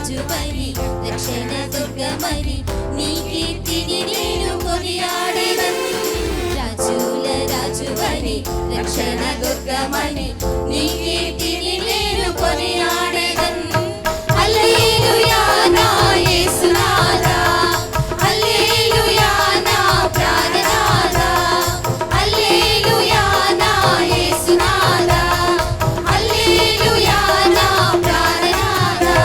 రాజువని రక్షణ దుర్గమని నీ కీర్తిని నేను కొనియాడెదన్ రాజుల రాజువని రక్షణ దుర్గమని నీ కీర్తిని నేను కొనియాడెదన్ హల్లెలూయా నా యేసునాథా హల్లెలూయా నా ప్రాణనాథా హల్లెలూయా నా యేసునాథా హల్లెలూయా నా ప్రాణనాథా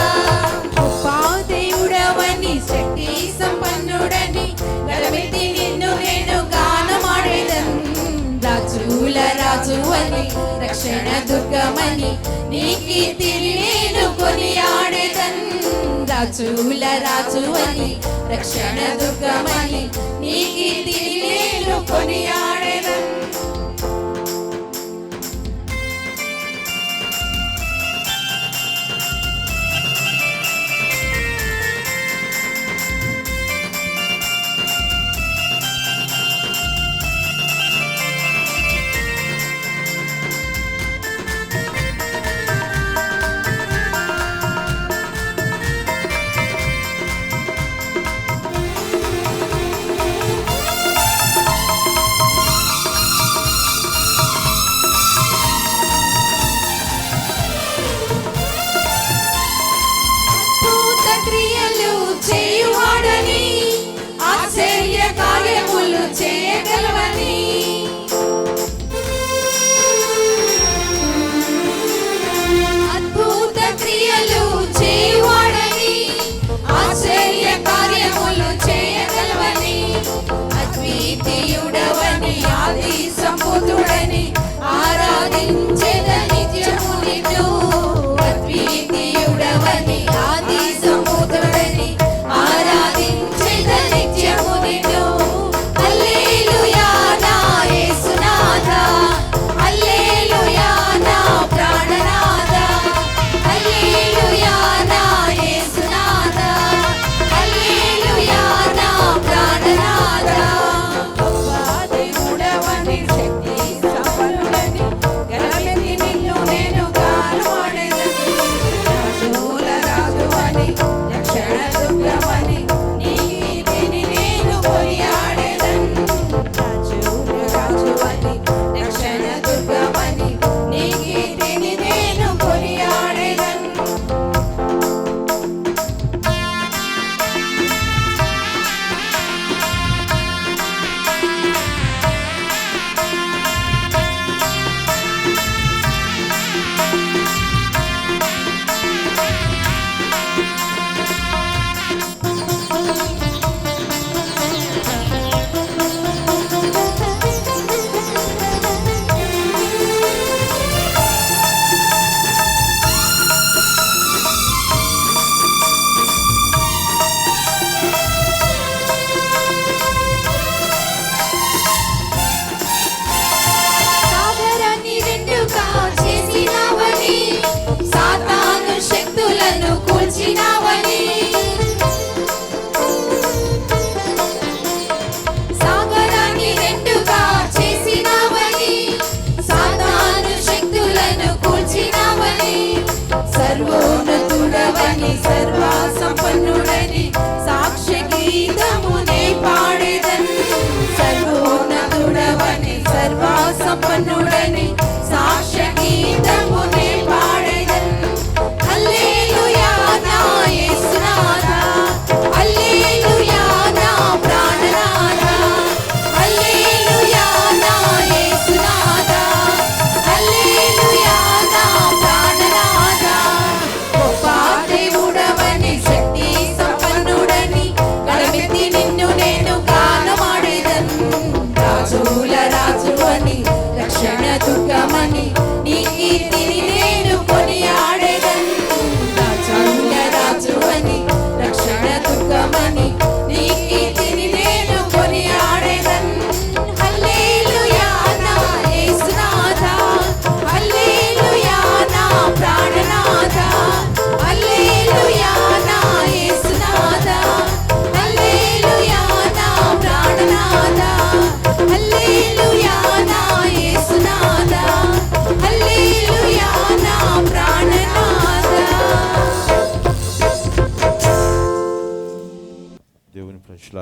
గొప్ప దేవుడవని శక్తి సంపన్నుడని గలమెత్తి నిన్ను నేను గానమాడెదన్ రాజుల రాజువని రక్షణ దుర్గమని నీ కీర్తిని నేను కొనియాడెదన్ రాజుల రాజువని రక్షణ దుర్గమని నీ కీర్తిని నేను కొనియాడెదన్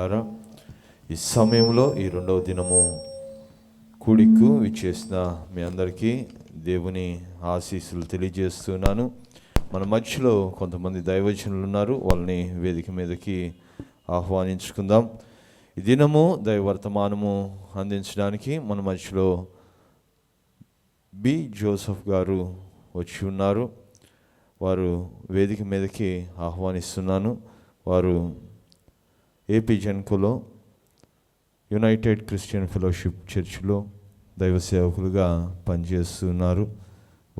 బిడ్డలారా, ఈ సమయంలో ఈ రెండవ దినము కూడికు విచ్చేసిన మీ అందరికీ దేవుని ఆశీస్సులు తెలియజేస్తున్నాను. మన మధ్యలో కొంతమంది దైవజనులు ఉన్నారు, వాళ్ళని వేదిక మీదకి ఆహ్వానించుకుందాం. ఈ దినము దైవ వర్తమానము అందించడానికి మన మధ్యలో బి జోసెఫ్ గారు వచ్చి ఉన్నారు. వారు వేదిక మీదకి ఆహ్వానిస్తున్నాను. వారు ఏపీ జన్కోలో యునైటెడ్ క్రిస్టియన్ ఫెలోషిప్ చర్చిలో దైవ సేవకులుగా పనిచేస్తున్నారు.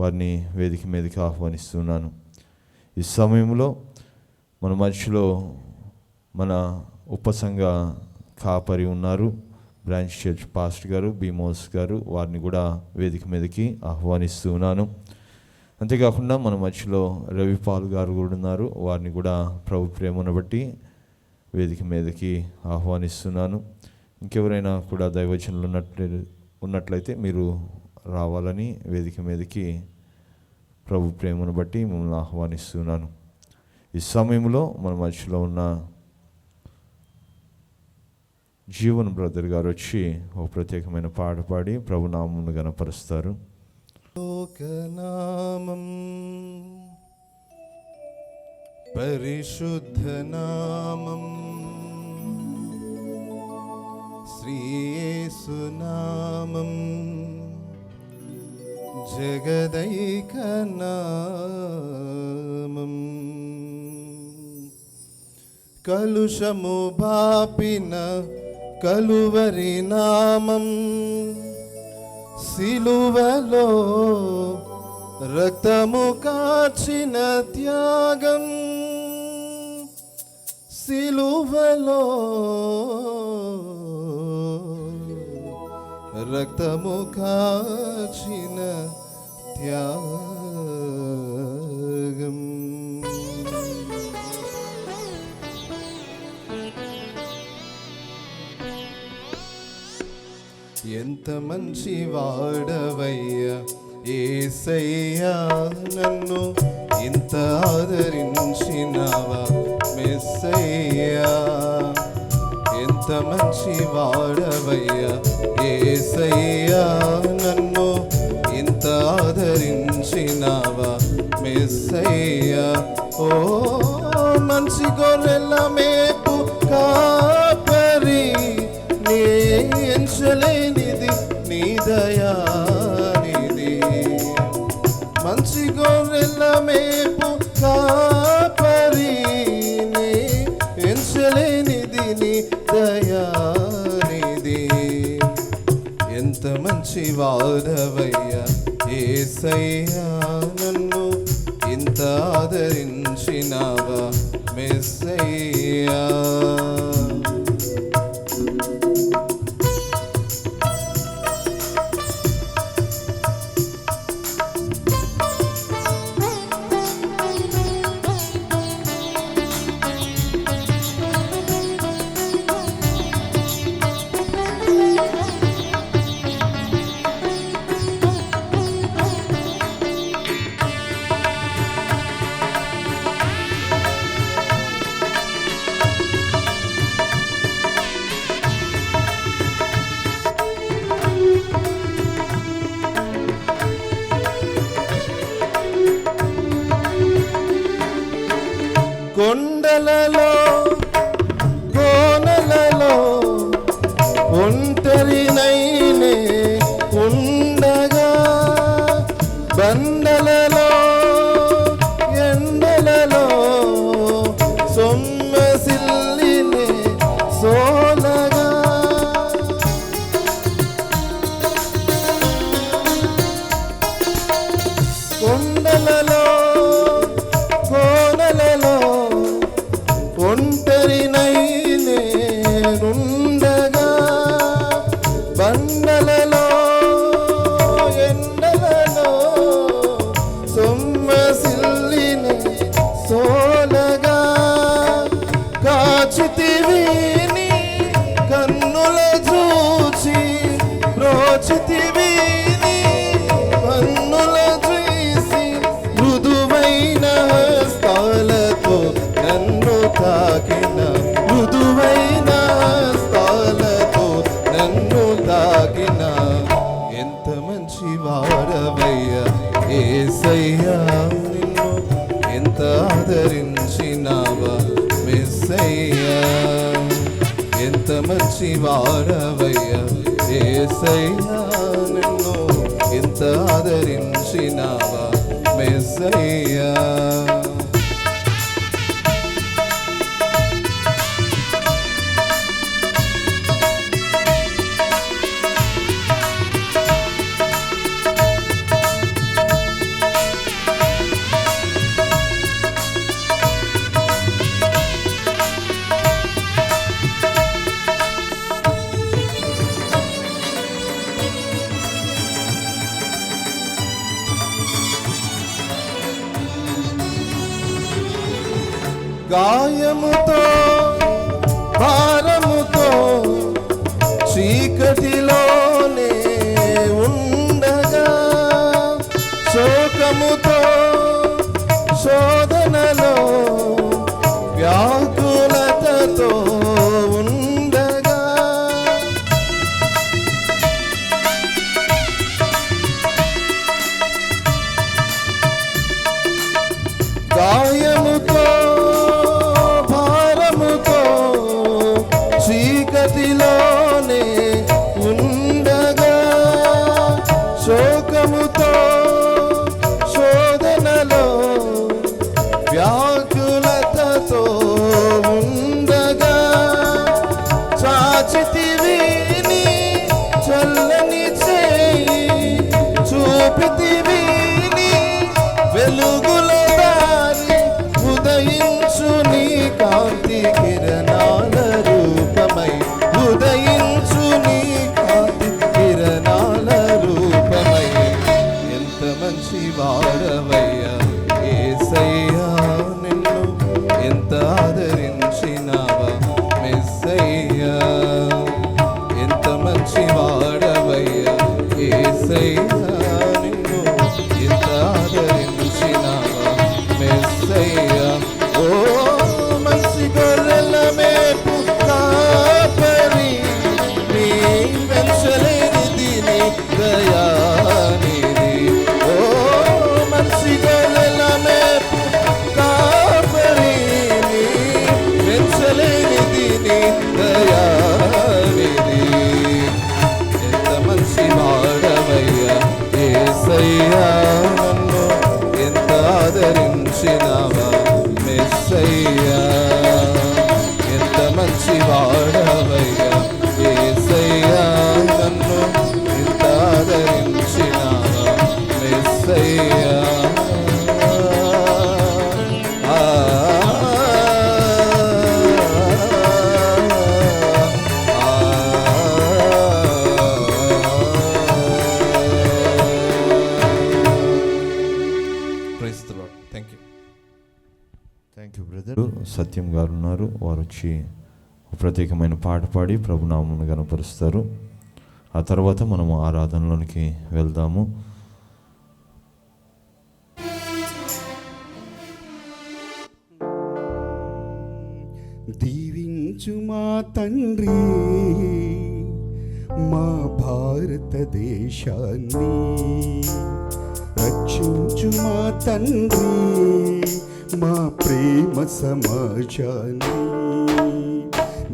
వారిని వేదిక మీదకి ఆహ్వానిస్తున్నాను. ఈ సమయంలో మన మధ్యలో మన ఉపసంఘ కాపరి ఉన్నారు, బ్రాంచ్ చర్చ్ పాస్టర్ గారు బీమోస్ గారు. వారిని కూడా వేదిక మీదకి ఆహ్వానిస్తున్నాను. అంతేకాకుండా మన మధ్యలో రవిపాల్ గారు కూడా ఉన్నారు. వారిని కూడా ప్రభు ప్రేమను బట్టి వేదిక మీదకి ఆహ్వానిస్తున్నాను. ఇంకెవరైనా కూడా దైవజనులు ఉన్నట్లయితే మీరు రావాలని వేదిక మీదకి ప్రభు ప్రేమను బట్టి మిమ్మల్ని ఆహ్వానిస్తున్నాను. ఈ సమయంలో మన మధ్యలో ఉన్న జీవన్ బ్రదర్ గారు వచ్చి ఒక ప్రత్యేకమైన పాట పాడి ప్రభు నామమును గణపరుస్తారు. లోకనామం పరిశుద్ధ నామం శ్రీయేసు నామం జగదైక నామం కలుషము బాపిన కలువరి నామం సిలువలో రక్తము కాచిన త్యాగం సిలువలో రక్తము కాచిన త్యాగం ఎంత మంచి వాడవయ్యా యేసయ్యా, నన్ను ఇంత ఆదరించినావా మెస్సయ్యా. ఎంత మంచి వాడవయ్యా యేసయ్యా, నన్ను ఇంత ఆదరించినావా మెస్సయ్యా. ఓ మంచి గొర్రెల మేపు కాపరి, నీ ఎంచలేనిది నీ దయానిది. మంచి గొర్రెల మేపు కాపరి, నీ ఎంచలేనిది నీ దయానిది. ఎంత మంచి వాడవయ్యా యేసయ్యా, నన్ను ఇంత ఆదరించినావా మెస్సయ్యా. కొండలలో కోనలలో ఒంటరినైనే ఉండగా, బండలలో ఎండలలో సొమ్మసిల్లినే సోలగా. కొండలలో కోనలలో ఒంటరినైనే ఉండగా, బండలలో ఎండలలో సో వాడవయ్యా యేసయ్యా, నిన్ను ఎంత ఆదరించినావా మెస్సయ్యా. గాయముతో భారముతో చీకటిలోనే ఉండగా, శోకముతో శోధనలో వ్యాకులతతో ఉండగా, గాయముతో చీకటిలోనే ఉండగా, శోకముతో శోధనలో వ్యాకులతతో ఉండగా, చాచితివి నీ చల్లని చేయి, చూపితివి నీ వెలుగుల దారి, ఉదయించు నీ కాంతి కిరణాల రూపమై, ఉదయించు నీ కాంతి కిరణాల రూపమై. ఎంత మంచి వాడవయ్యా యేసయ్యా, నిన్ను ఎంత ఆదరించినావా మెస్సయ్యా. ఎంత మంచి వాడవయ్యా యేసయ్యా, నిన్ను ఎంత ఆదరించినావా మెస్సయ్యా. ఓ మంచి గొర్రెల మేపు కాపరి, నీ వెంచలేనిది నీ దయానిది. ఓ మంచి గొర్రెల మేపు కాపరి, నీ వెంచలేనిది నీ దయానిది. ఎంత మంచి వాడవయ్యా యేసయ్యా, నన్ను ఎంత ఆదరించినావా మెస్సయ్యా. ఎంత మంచి వాడవయ్యా యేసయ్యా, నన్ను ఎంత ఆదరించినావా మెస్సయ్యా. Praise the Lord. Thank you. Thank you brother. Satyam గారు ఉన్నారు, వారు వచ్చి ఒక ప్రత్యేకమైన పాట పాడి ప్రభునామమును గణపరుస్తారు. ఆ తర్వాత మనము ఆరాధనలోనికి వెళ్దాము. దీవించు మా తండ్రి మా భారతదేశాన్ని, రక్షించు మా తండ్రి మా ప్రేమ సమాజాన్ని.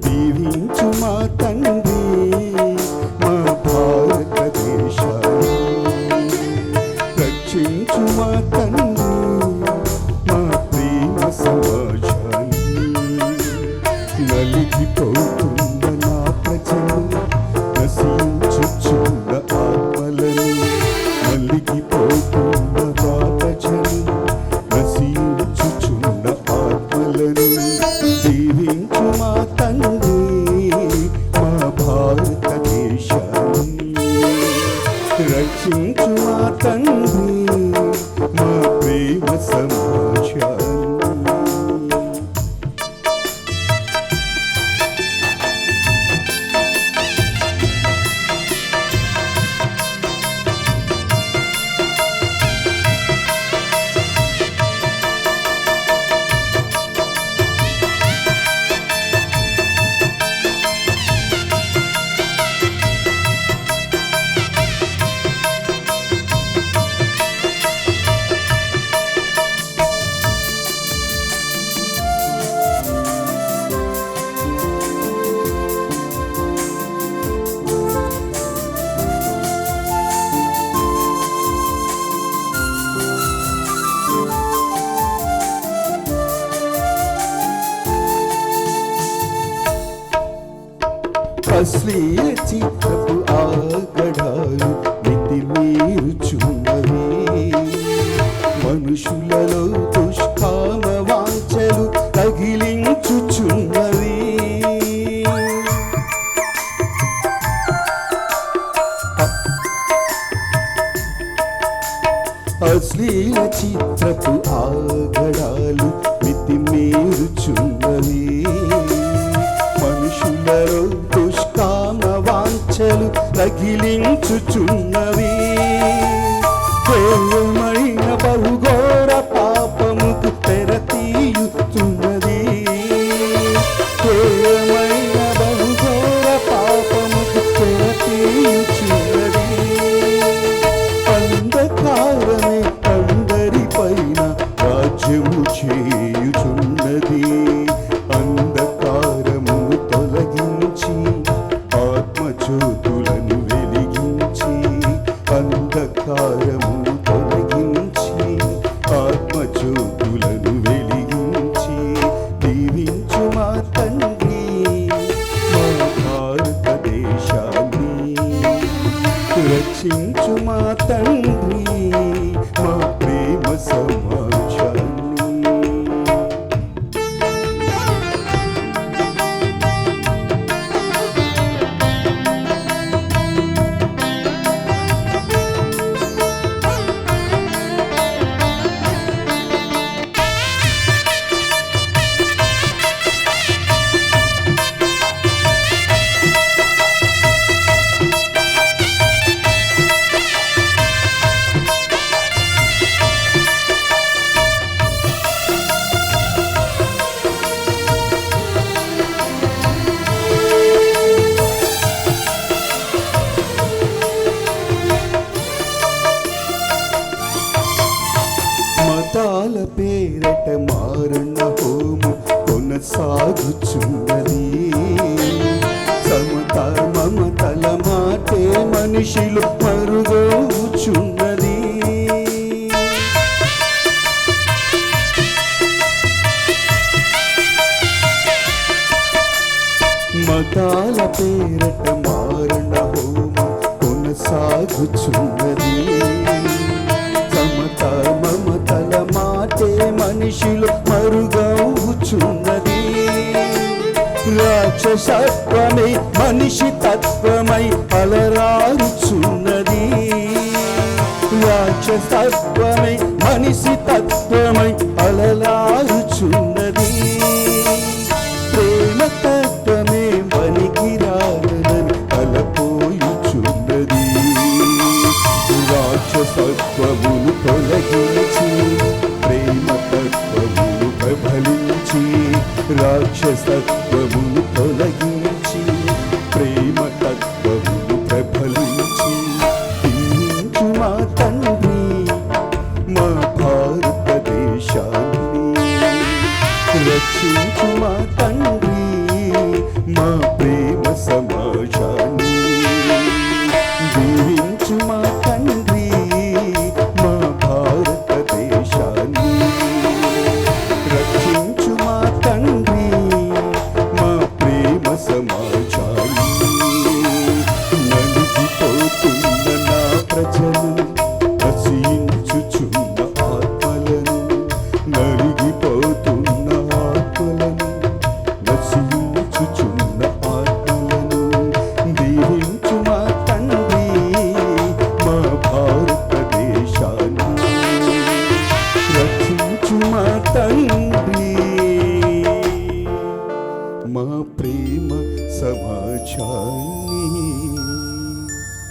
దీవించు మా తండ్రి మా భారతదేశాన్ని, రక్షించు మా తండ్రి మా ప్రేమ సమాజాన్ని. నలిగిపోతున్న నా ప్రజలు, నశించుచున్న ఆత్మలను, నలిగిపోతున్న నా ప్రజలు, నశించుచున్న ఆత్మలను. దీవించు మా తండ్రి మా భారతదేశాన్ని, రక్షించు మా తండ్రి మా ప్రేమ సమాజాన్ని. అశ్లీల చిత్రపు ఆగడాలు మితిమీరుచున్నవి. మనుషులలో దుష్కామ వాంఛలు తగిలించుచున్నవి. అశ్లీల చిత్రపు ఆగడాలు మితిమీరుచున్నవి. మనుషులలో దుష్కామ వాంఛలు తగిలించుచున్నవి. కేవలమైన బహుఘోర పాపముకు తెరతీయుచున్నది. కేవలమైన బహుఘోర పాపముకు తెరతీయుచున్నది. అంధకారమే అందరిపైన రాజ్యము చేయుచున్నది. అంధకారము తొలగించి ఆత్మజ్యోతులను వెలిగించి, అంధకారము తొలగించి ఆత్మజ్యోతులను వెలిగించి దీవించు మా తండ్రి మా భారతదేశాన్ని. రక్షించు మా తండ్రి మా ప్రేమ సమాజాన్ని. మతాల పేరట మారణ హోము కొనసాగుచున్నది. సమత మమతల మాటే మనిషిలో మరుగవుచున్నది. మతాల పేరట మారణ హోము కొనసాగుచున్నది. సమత మమతల మాటే మనిషిలో మరుగవుచున్నది. రాక్షసత్వమే మనిషి తత్వమై అలరారుచున్నది. రాక్షసత్వమై మనిషి తత్వమై అలరారుచున్నది. ప్రేమ తత్వమే పనికిరాలని అలపోయుచున్నది. రాక్షసత్వమును తొలగించి ప్రేమ తత్వమును ప్రబలించి, రాక్షసత్వమును తొలగించి ప్రేమ తత్వమును ప్రబలించి దీవించు మా తండ్రి మా భారతదేశాన్ని. రక్షించు మా తండ్రి మా ప్రేమ సమాజాన్ని. దీవించు మా తండ్రి మా భారతదేశాన్ని. రక్షించు మా తండ్రి మా ప్రేమ సమాజాన్ని. నలిగిపోతున్న నా ప్రజలు, నశించుచున్న ఆత్మలను, నలిగిపోతున్న ఆత్మలను, నశించుచున్న ఆత్మలను దీవించు మా తండ్రి మా భారతదేశాన్ని. రక్షించు మా తండ్రి మా ప్రేమ సమాజాన్ని.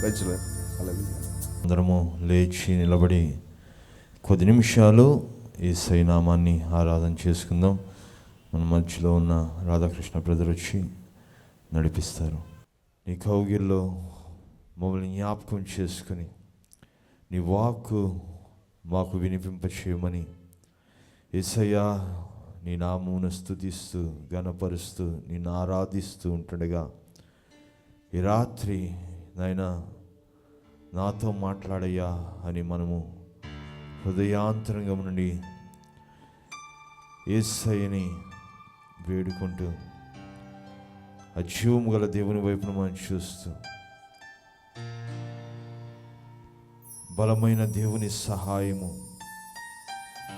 ప్రజలు అందరము లేచి నిలబడి కొద్ది నిమిషాలు యేసయ్య నామాన్ని ఆరాధన చేసుకుందాం. మన మధ్యలో ఉన్న రాధాకృష్ణ బ్రదర్ వచ్చి నడిపిస్తారు. నీ కౌగిల్లో మమ్మల్ని జ్ఞాపకం చేసుకుని నీ వాక్కు మాకు వినిపింపచేయమని యేసయ్య నీ నామమును స్తుతిస్తూ ఘనపరుస్తూ నిన్ను ఆరాధిస్తూ ఉంటుండగా ఈ రాత్రి నాయనా నాతో మాట్లాడయ్యా అని మనము హృదయాంతరంగం నుండి యేసయ్యని వేడుకుంటూ ఆ జీవము గల దేవుని వైపున మనం చూస్తూ బలమైన దేవుని సహాయము,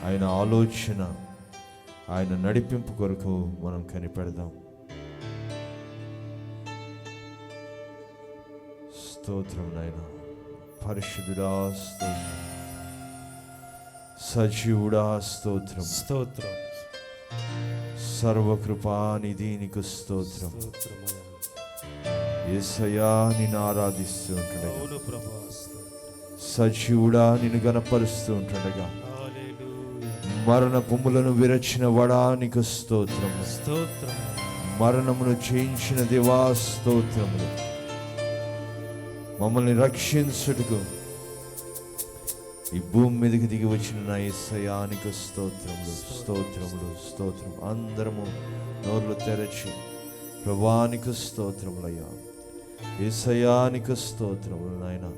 ఆయన ఆలోచన, ఆయన నడిపింపు కొరకు మనం కనిపెడదాం. స్తోత్రం నాయన. పరిశుద్ధుడా స్తోత్రం, సజీవుడా స్తోత్రం, స్తోత్రం, సర్వకృపానిధి నీకు స్తోత్రం. యేసయ్యా నిన్ను ఆరాధిస్తూ ఉంటుండగా, అవును ప్రభువా, సజీవుడా నిన్ను గణపరుస్తూ ఉంటుండగా, హల్లెలూయా, మరణ పొమ్ములను విరచిన వడా నీకు స్తోత్రం. స్తోత్రం, మరణమును జయించిన దేవా స్తోత్రములు. మమ్మల్ని రక్షించుటకు ఈ భూమి మీదకి దిగి వచ్చిన నా యేసయ్యానికి స్తోత్రములు, స్తోత్రములు, స్తోత్రం. అందరము నోర్లు తెరచి ప్రభువానికి స్తోత్రములయ్యా, యేసయ్యానికి స్తోత్రములు నాయనా.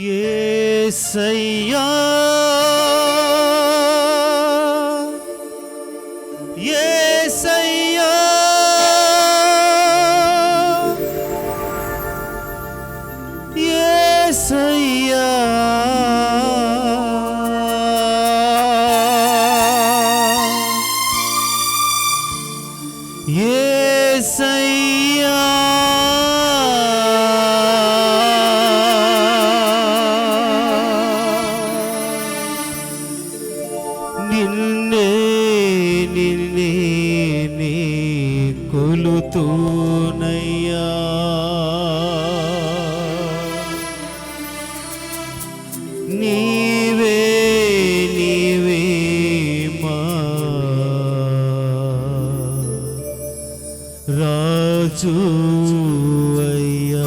యేసయ్యా, యేసయ్యా, యేసయ్యా, యేసయ్యా, నిన్నే నిన్నే నీ కొలుతూనయ్యా, నీవే నీవే మా రాజు అయ్యా.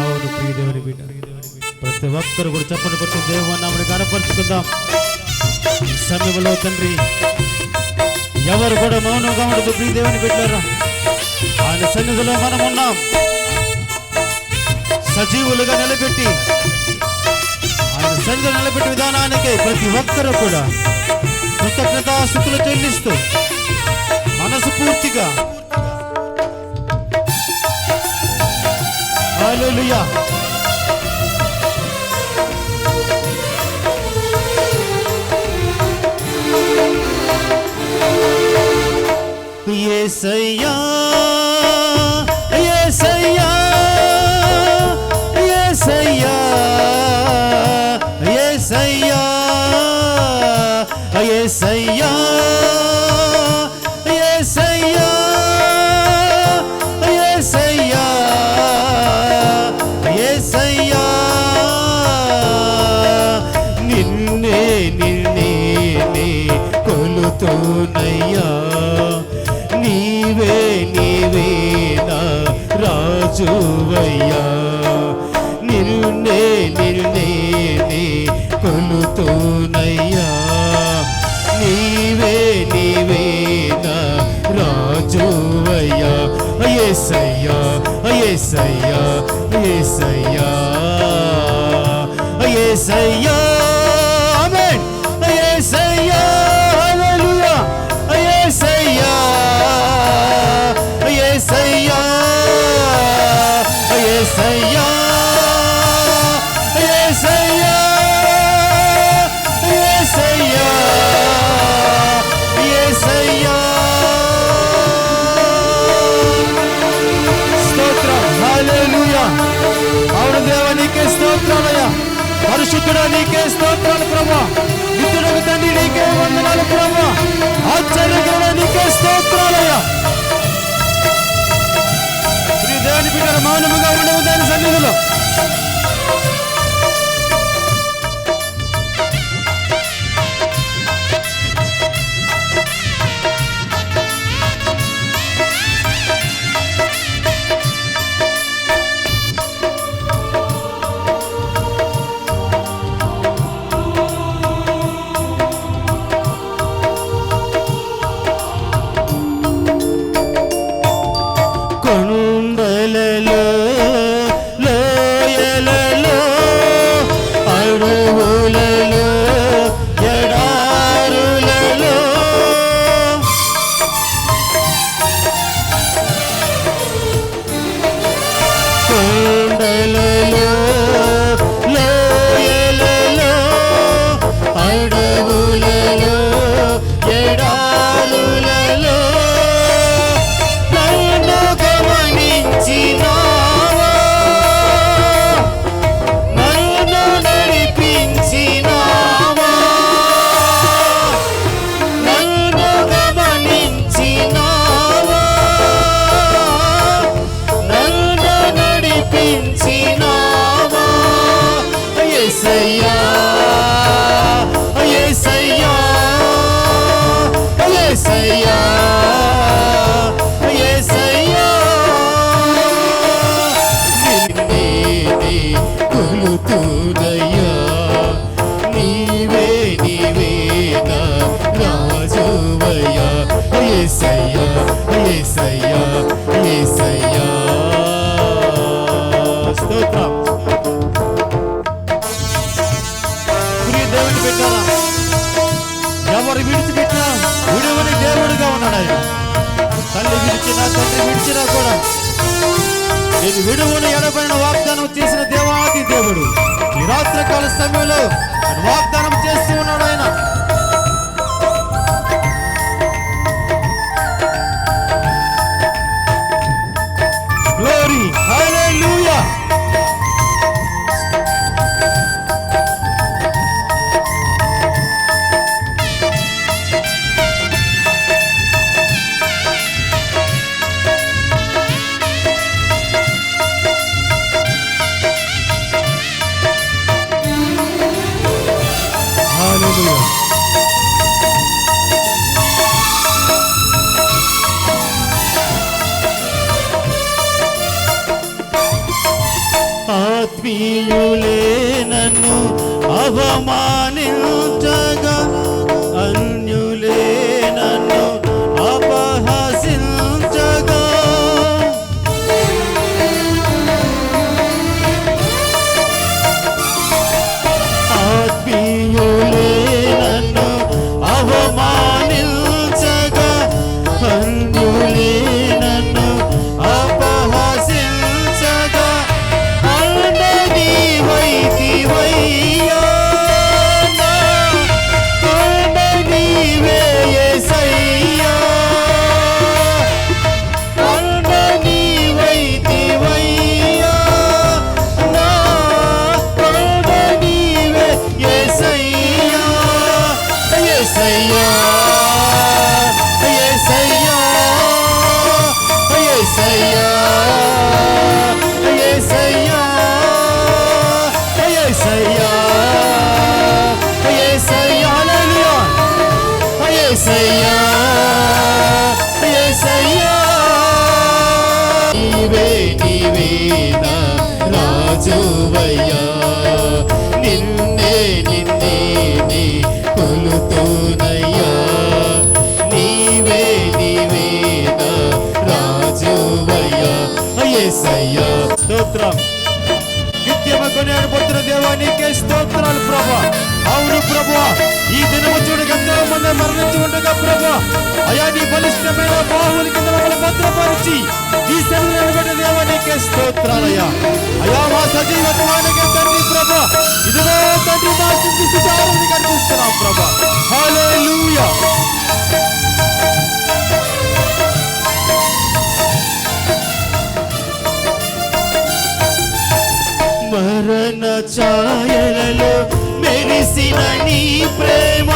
అవును ప్రియదేవుని బిడ్డ, ప్రతి ఒక్కరు కూడా చప్పట్లు కొట్టి దేవుని నామమును గణపరుచుకుందాం. ఈ సమయంలో తండ్రి ఎవరు కూడా మౌనంగా ఉండదు. ప్రియదేవుని బిడ్డలారా, ఆయన సన్నిధిలో మనం ఉన్నాం. సజీవులుగా నిలబెట్టి ఆయన సన్నిధిలో నిలబెట్టే విధానానికి ప్రతి ఒక్కరూ కూడా కృతజ్ఞతాస్తుతులు చెల్లిస్తూ మనసు పూర్తిగా హల్లెలూయా, యేసయ్యా, యేసయ్యా, యేసయ్యా, యేసయ్యా, యేసయ్యా, యేసయ్యా, యేసయ్యా, యేసయ్యా, నిన్నే నిన్నే నే కొలుతూనయ్యా, నీవే నీవే నా రాజువయ్యా, నిన్నే నిన్నే నే కొలుతూనయ్యా, నీవే నీవే నా రాజువయ్యా. యేసయ్యా, యేసయ్యా, యేసయ్యా, యేసయ్యా, ఆమేన్. యేసయ్యా, హల్లెలూయా, యేసయ్యా, యేసయ్యా, యేసయ్యా, యేసయ్యా, యేసయ్యా, యేసయ్యా. స్తోత్రం, హల్లెలూయా. అవును దేవా, నీకే స్తోత్రాలయ్యా. పరిశుద్ధుడా, నీకే స్తోత్రాలు ప్రభువా. నిత్యుడగు తండ్రి, నీకే వందనాలు ప్రభువా. ఆశ్చర్యకరుడా, నీకే స్తోత్రాలయ్యా. ప్రియ దేవుని బిడ్డలు మౌనముగా ఉండవు దాని సన్నిధిలో. కొండలలో నేను విడువను ఎడబడిన వాగ్దానం చేసిన దేవాది దేవుడు ఈ రాత్రికాల సమయంలో వాగ్దానం చేస్తూ ఉన్నాడు ఆయన. గ్లోరీ, హల్లెలూయా. ఆత్మీయులే నన్ను అవమానించగా, అన్యులే నన్ను అపహసించగా, ఆత్మీయులే నన్ను అవమానించగా, అన్యులే నన్ను అపహసించగా, రాజువయ్యా, నిన్నే నిన్నే నీ కొలుతూనయ్యా, నీవే నీవే నా రాజువయ్యా, యేసయ్యా. స్తోత్రం. నిత్యమకు నేను పొందిన దేవా నీకే స్తోత్రాలు ప్రభా. అవును ప్రభా, ఈ దినము చూడగా ఎంతో మంది మరణించి ఉండగా ప్రభా, అయా నీ బలిష్టమైన బాహువుల కింద మమ్మల్ని భద్రపరిచి నీ సన్నిధిలో నిలబడిన దేవా నీకే స్తోత్రాలయ్యా. అయా మా సజీవత్వానికి తండ్రి ప్రభా, ఇదిగో తండ్రి మా స్థితి ఆరాధన కనిపిస్తున్నాం ప్రభా. హల్లెలూయా. మరణ ఛాయలలో మెరిసిన నీ ప్రేమ,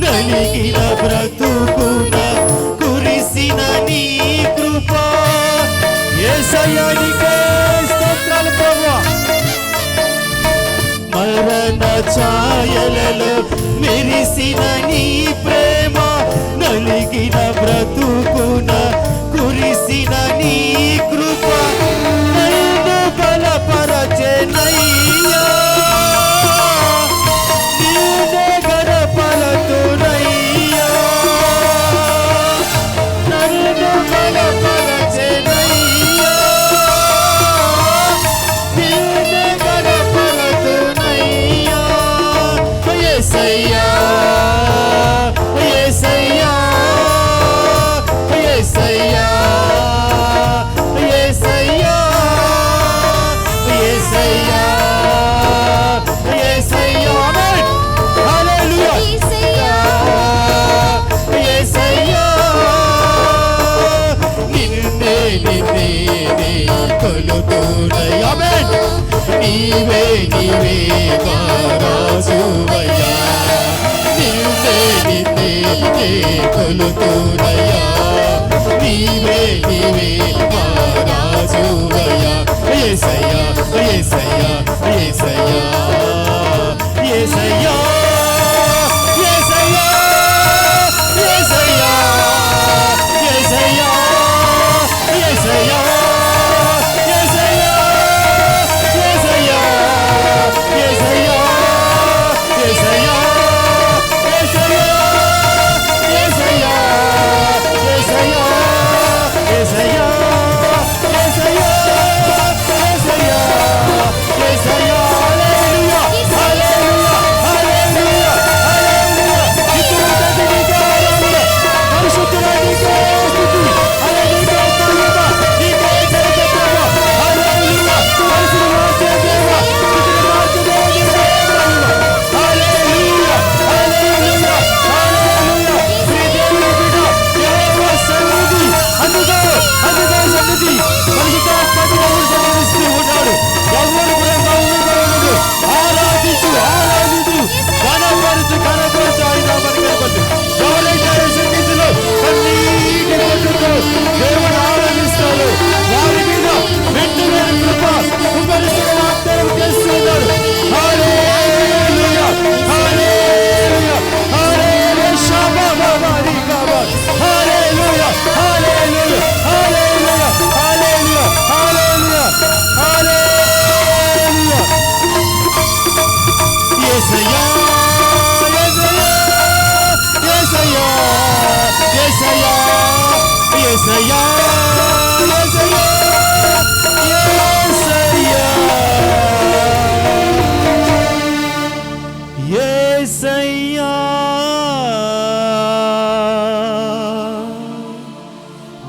నలిగిన బ్రతుకున కురిసిన నీ కృప, యేసయ్యా నీకే స్తోత్రాలు ప్రభువా. మరణ ఛాయలలో మెరిసిన నీ ప్రేమ, నలిగిన బ్రతుకున కురిసిన నీ కృప, నన్ను బలపరచెనయ్యా, నీవే గణపరతునయ్యా, నన్ను బలపరచెనయ్యా, నీవే గణపరతునయ్యా, యేసయ్యా యేసయ్యా యేసయ్యా యేసయ్యా యేసయ్యా యేసయ్యా. ఆమేన్. హల్లెలూయా. యేసయ్యా నిన్నే నిన్నే నీ కొలుతూనయ్యా. ఆమేన్. నీవే నీవే మా రాజువయ్యా, నిన్నే నిన్నే నీ కొలుతూనయ్యా, నీవే నీవే మా రాజువయ్యా, యేసయ్యా యేసయ్యా యేసయ్యా యేసయ్యా యేసయ్యా యేసయ్యా యేసయ్యా యేసయ్యా యేసయ్యా యేసయ్యా యేసయ్యా యేసయ్యా యేసయ్యా యేసయ్యా యేసయ్యా యేసయ్యా యేసయ్యా యేసయ్యా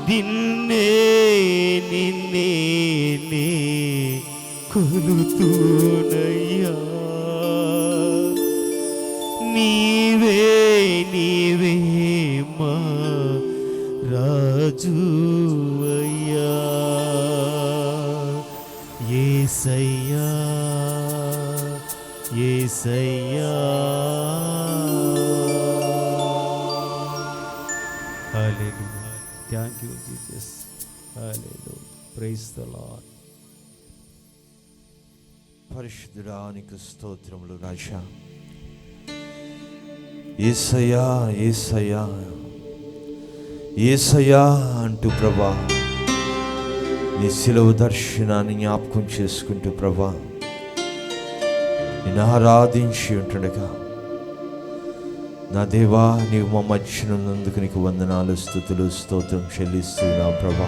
నిన్నే నిన్నే నే కొలుతూనయ్యా నీవే నీవే మా రాజువయ్యా యేసయ్యా యేసయ్యా hallelujah thank you Jesus hallelujah praise the Lord పరిశుద్ధుడానికి స్తోత్రములు రాజా. యేసయ్యా యేసయ్యా యేసయ్యా అంటూ ప్రభా నీ శిలువ దర్శనాన్ని జ్ఞాపకం చేసుకుంటూ ప్రభా నిన్ను ఆరాధించి ఉంటుండగా నా దేవా నీవు మా మధ్యన ఉన్నందుకు నీకు వందనాలు స్తుతులు స్తోత్రం చెల్లిస్తున్నావు ప్రభా.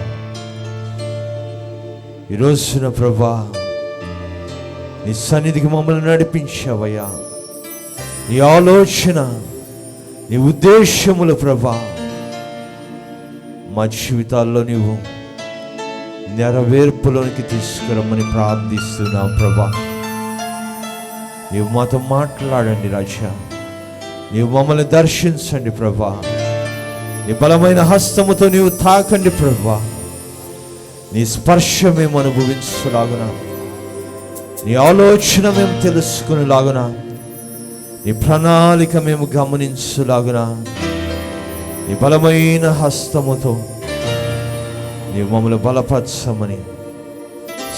ఈరోజున ప్రభా నీ సన్నిధికి మమ్మల్ని నడిపించావయ్యా. నీ ఆలోచన నీ ఉద్దేశములు ప్రభా మా జీవితాల్లో నీవు నెరవేర్పులోనికి తీసుకురమ్మని ప్రార్థిస్తున్నావు ప్రభా. నీవు మాతో మాట్లాడండి రాజా. నీవు మమ్మల్ని దర్శించండి ప్రభా. నీ బలమైన హస్తముతో నీవు తాకండి ప్రభా. నీ స్పర్శ మేము అనుభవించలాగున, నీ ఆలోచన మేము తెలుసుకునేలాగున, నీ ప్రణాళిక మేము గమనించలాగున నీ బలమైన హస్తముతో నీవు మమ్మల్ని బలపరచమని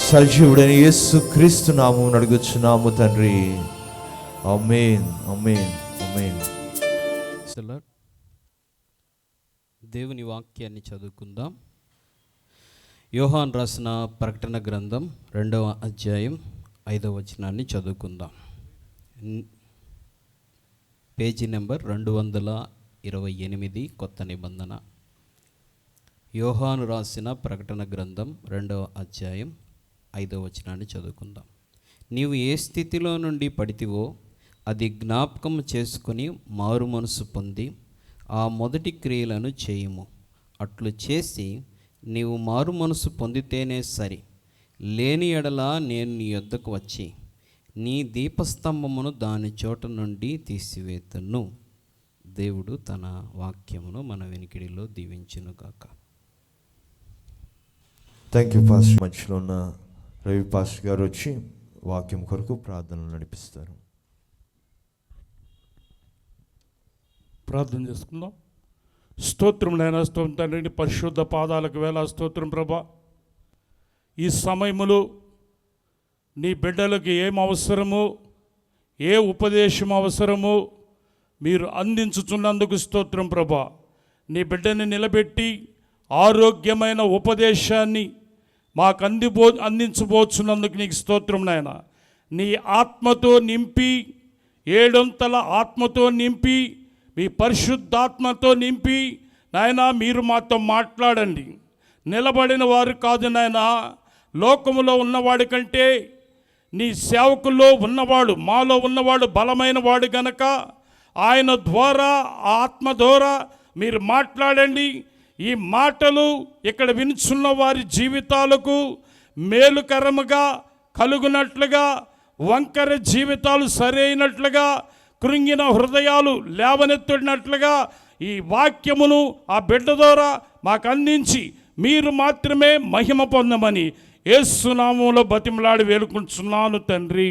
సజీవుడైన యేసు క్రీస్తు నామమున అడుగుచున్నాము తండ్రి. ఆమేన్ ఆమేన్ ఆమేన్. దేవుని వాక్యాన్ని చదువుకుందాం. యోహాన్ రాసిన ప్రకటన గ్రంథం 2వ అధ్యాయం 5వ వచనాన్ని చదువుకుందాం. పేజీ నెంబర్ 228 కొత్త నిబంధన. యోహాను రాసిన ప్రకటన గ్రంథం 2వ అధ్యాయం 5వ వచనాన్ని చదువుకుందాం. నీవు ఏ స్థితిలో నుండి పడితివో అది జ్ఞాపకం చేసుకుని మారు మనసు పొంది ఆ మొదటి క్రియలను చేయుము. అట్లు చేసి నీవు మారు మనసు పొందితేనే సరి. లేని ఎడల నేను నీ యొద్దకు వచ్చి నీ దీపస్తంభమును దాని చోట నుండి తీసివేతును. దేవుడు తన వాక్యమును మన వెనికిడిలో దీవించునుగాక. Thank you pastor. మధ్యలో ఉన్న రవి పాస్టర్ గారు వచ్చి వాక్యం కొరకు ప్రార్థనలు నడిపిస్తారు. ప్రార్థన చేసుకుందాం. స్తోత్రం నాయనా, స్తోత్రం తండ్రి, పరిశుద్ధ పాదాలకు వేళ స్తోత్రం ప్రభా. ఈ సమయములో నీ బిడ్డలకు ఏం అవసరమో, ఏ ఉపదేశం అవసరమో మీరు అందించుచున్నందుకు స్తోత్రం ప్రభా. నీ బిడ్డని నిలబెట్టి ఆరోగ్యమైన ఉపదేశాన్ని మాకు అందించబోచున్నందుకు నీకు స్తోత్రం నాయన. నీ ఆత్మతో నింపి, ఏడంతల ఆత్మతో నింపి, మీ పరిశుద్ధాత్మతో నింపి నాయనా మీరు మాతో మాట్లాడండి. నిలబడిన వారు కాదు నాయనా, లోకములో ఉన్నవాడి కంటే నీ సేవకుల్లో ఉన్నవాడు, మాలో ఉన్నవాడు బలమైన వాడు గనక ఆయన ద్వారా, ఆత్మ ద్వారా మీరు మాట్లాడండి. ఈ మాటలు ఇక్కడ వినుచున్న వారి జీవితాలకు మేలుకరముగా కలుగునట్లుగా, వంకర జీవితాలు సరైనట్లుగా, కృంగిన హృదయాలు లేవనెత్తినట్లుగా ఈ వాక్యమును ఆ బిడ్డ ద్వారా మాకు అందించి మీరు మాత్రమే మహిమ పొందమని యేసు నామములో బతిమలాడి వేడుకుంటున్నాను తండ్రి.